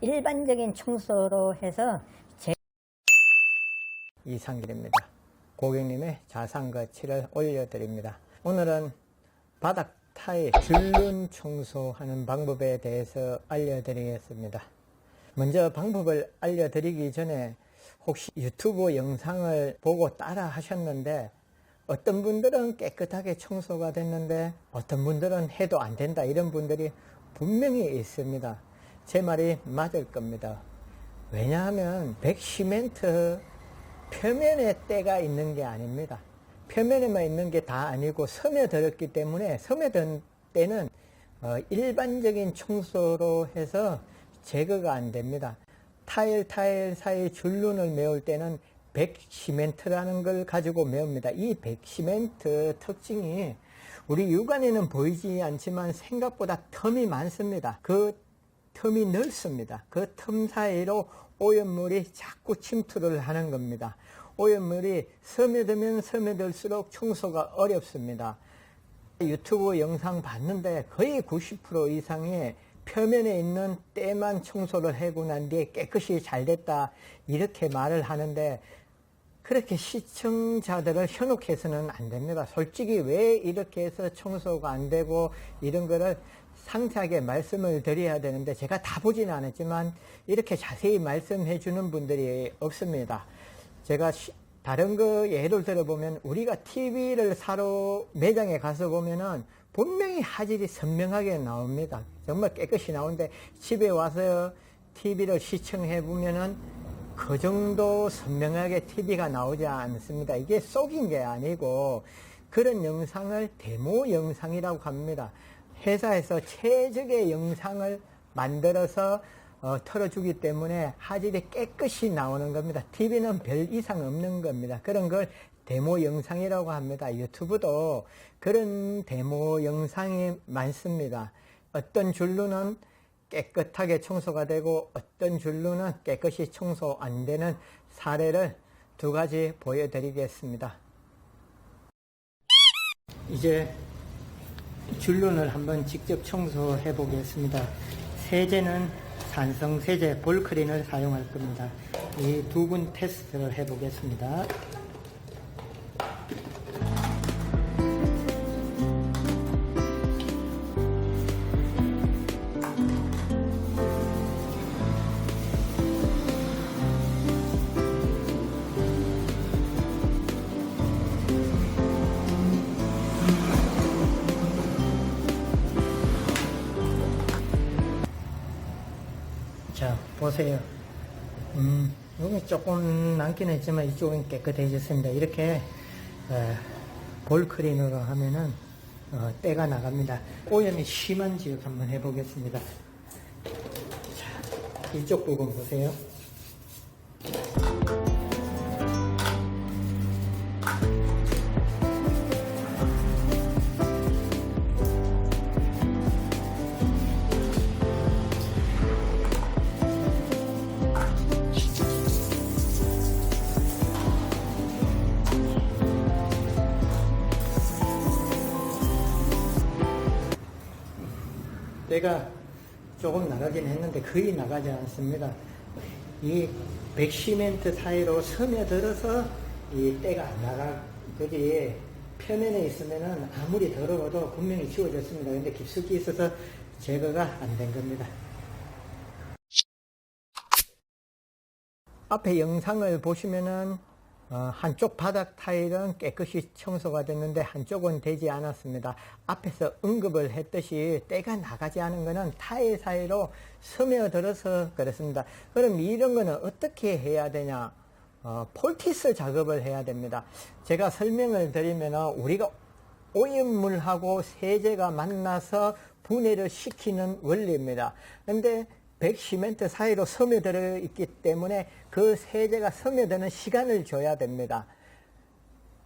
일반적인 청소로 해서 이상길입니다. 고객님의 자산가치를 올려드립니다. 오늘은 바닥 타일 줄눈 청소하는 방법에 대해서 알려드리겠습니다. 먼저 방법을 알려드리기 전에 혹시 유튜브 영상을 보고 따라 하셨는데 어떤 분들은 깨끗하게 청소가 됐는데 어떤 분들은 해도 안 된다, 이런 분들이 분명히 있습니다. 제 말이 맞을 겁니다. 왜냐하면 백시멘트 표면에 때가 있는 게 아닙니다. 표면에만 있는 게 다 아니고 스며들었기 때문에 스며든 때는 일반적인 청소로 해서 제거가 안 됩니다. 타일 사이 줄눈을 메울 때는 백시멘트라는 걸 가지고 메웁니다. 이 백시멘트 특징이 우리 육안에는 보이지 않지만 생각보다 텀이 많습니다. 그 틈이 넓습니다. 그 틈 사이로 오염물이 자꾸 침투를 하는 겁니다. 오염물이 스며들면 스며들수록 청소가 어렵습니다. 유튜브 영상 봤는데 거의 90% 이상이 표면에 있는 때만 청소를 하고 난 뒤에 깨끗이 잘 됐다, 이렇게 말을 하는데 그렇게 시청자들을 현혹해서는 안 됩니다. 솔직히 왜 이렇게 해서 청소가 안 되고 이런 거를 상세하게 말씀을 드려야 되는데 제가 다 보지는 않았지만 이렇게 자세히 말씀해 주는 분들이 없습니다. 제가 다른 거 예를 들어보면 우리가 TV를 사러 매장에 가서 보면은 분명히 화질이 선명하게 나옵니다. 정말 깨끗이 나오는데 집에 와서 TV를 시청해 보면은 그 정도 선명하게 TV가 나오지 않습니다. 이게 속인 게 아니고 그런 영상을 데모 영상이라고 합니다. 회사에서 최적의 영상을 만들어서 틀어주기 때문에 화질이 깨끗이 나오는 겁니다. TV는 별 이상 없는 겁니다. 그런 걸 데모 영상이라고 합니다. 유튜브도 그런 데모 영상이 많습니다. 어떤 줄눈은 깨끗하게 청소가 되고 어떤 줄눈은 깨끗이 청소 안 되는 사례를 두 가지 보여드리겠습니다. 이제 줄눈을 한번 직접 청소해 보겠습니다. 세제는 산성세제 볼크린을 사용할 겁니다. 이 두 분 테스트를 해 보겠습니다. 자, 보세요. 여기 조금 남긴 했지만 이쪽은 깨끗해졌습니다. 이렇게 볼크린으로 하면은 때가 나갑니다. 오염이 심한 지역 한번 해보겠습니다. 자, 이쪽 부분 보세요. 때가 조금 나가긴 했는데 거의 나가지 않습니다. 이 백시멘트 사이로 스며들어서 이 때가 안 나가, 그지 표면에 있으면은 아무리 더러워도 분명히 지워졌습니다. 근데 깊숙이 있어서 제거가 안 된 겁니다. 앞에 영상을 보시면은 한쪽 바닥 타일은 깨끗이 청소가 됐는데 한쪽은 되지 않았습니다. 앞에서 언급을 했듯이 때가 나가지 않은 것은 타일 사이로 스며들어서 그렇습니다. 그럼 이런 거는 어떻게 해야 되냐? 폴티스 작업을 해야 됩니다. 제가 설명을 드리면 우리가 오염물하고 세제가 만나서 분해를 시키는 원리입니다. 근데 백시멘트 사이로 스며들어 있기 때문에 그 세제가 스며드는 시간을 줘야 됩니다.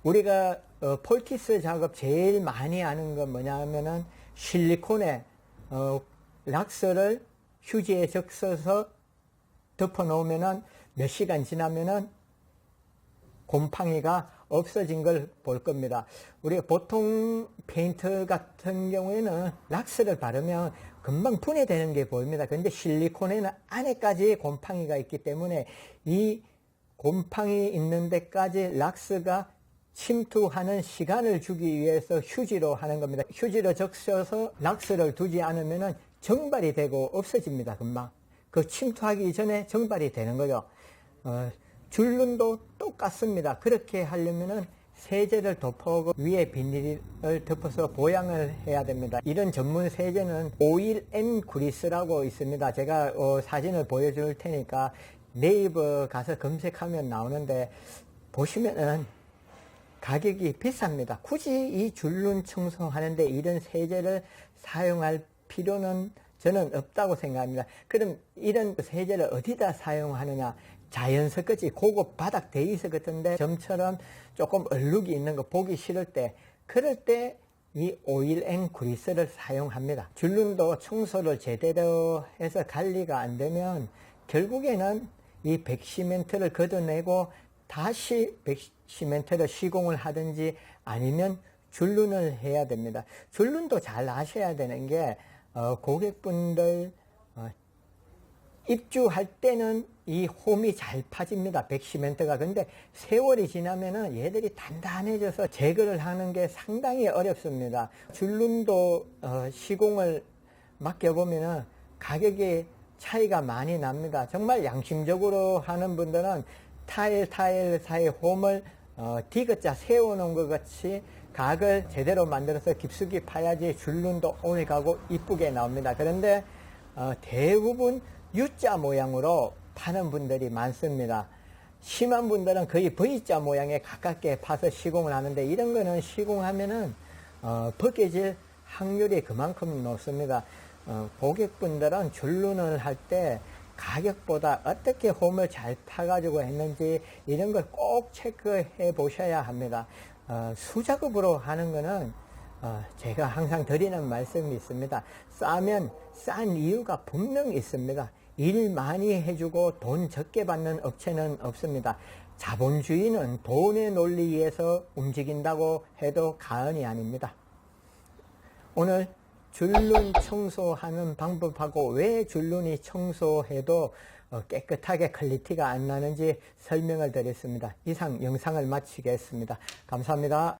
우리가 폴티스 작업 제일 많이 하는 건 뭐냐 하면은 실리콘에 락스를 휴지에 적셔서 덮어 놓으면은 몇 시간 지나면은 곰팡이가 없어진 걸 볼 겁니다. 우리가 보통 페인트 같은 경우에는 락스를 바르면 금방 분해되는 게 보입니다. 그런데 실리콘에는 안에까지 곰팡이가 있기 때문에 이 곰팡이 있는 데까지 락스가 침투하는 시간을 주기 위해서 휴지로 하는 겁니다. 휴지로 적셔서 락스를 두지 않으면 정발이 되고 없어집니다. 금방. 그 침투하기 전에 정발이 되는 거죠. 줄눈도 똑같습니다. 그렇게 하려면은 세제를 덮어오고 위에 비닐을 덮어서 보양을 해야 됩니다. 이런 전문 세제는 오일 앤 그리스라고 있습니다. 제가 사진을 보여줄 테니까 네이버 가서 검색하면 나오는데 보시면은 가격이 비쌉니다. 굳이 이 줄눈 청소하는데 이런 세제를 사용할 필요는 저는 없다고 생각합니다. 그럼 이런 세제를 어디다 사용하느냐? 자연스럽지 고급 바닥 데이스 같은데 점처럼 조금 얼룩이 있는 거 보기 싫을 때, 그럴 때 이 오일 앤 그리스를 사용합니다. 줄눈도 청소를 제대로 해서 관리가 안 되면 결국에는 이 백시멘트를 걷어내고 다시 백시멘트를 시공을 하든지 아니면 줄눈을 해야 됩니다. 줄눈도 잘 아셔야 되는 게 고객분들 입주할 때는 이 홈이 잘 파집니다. 백시멘트가. 근데 세월이 지나면은 얘들이 단단해져서 제거를 하는 게 상당히 어렵습니다. 줄눈도 시공을 맡겨보면은 가격이 차이가 많이 납니다. 정말 양심적으로 하는 분들은 타일 사이 홈을 디귿자 세워놓은 것 같이 각을 제대로 만들어서 깊숙이 파야지 줄눈도 오래 가고 이쁘게 나옵니다. 그런데 대부분 U자 모양으로 파는 분들이 많습니다. 심한 분들은 거의 V자 모양에 가깝게 파서 시공을 하는데 이런 거는 시공하면은 벗겨질 확률이 그만큼 높습니다. 고객분들은 줄눈을 할 때 가격보다 어떻게 홈을 잘 파가지고 했는지 이런 걸 꼭 체크해 보셔야 합니다. 수작업으로 하는 거는 제가 항상 드리는 말씀이 있습니다. 싸면 싼 이유가 분명히 있습니다. 일 많이 해주고 돈 적게 받는 업체는 없습니다. 자본주의는 돈의 논리에서 움직인다고 해도 과언이 아닙니다. 오늘 줄눈 청소하는 방법하고 왜 줄눈이 청소해도 깨끗하게 퀄리티가 안 나는지 설명을 드렸습니다. 이상 영상을 마치겠습니다. 감사합니다.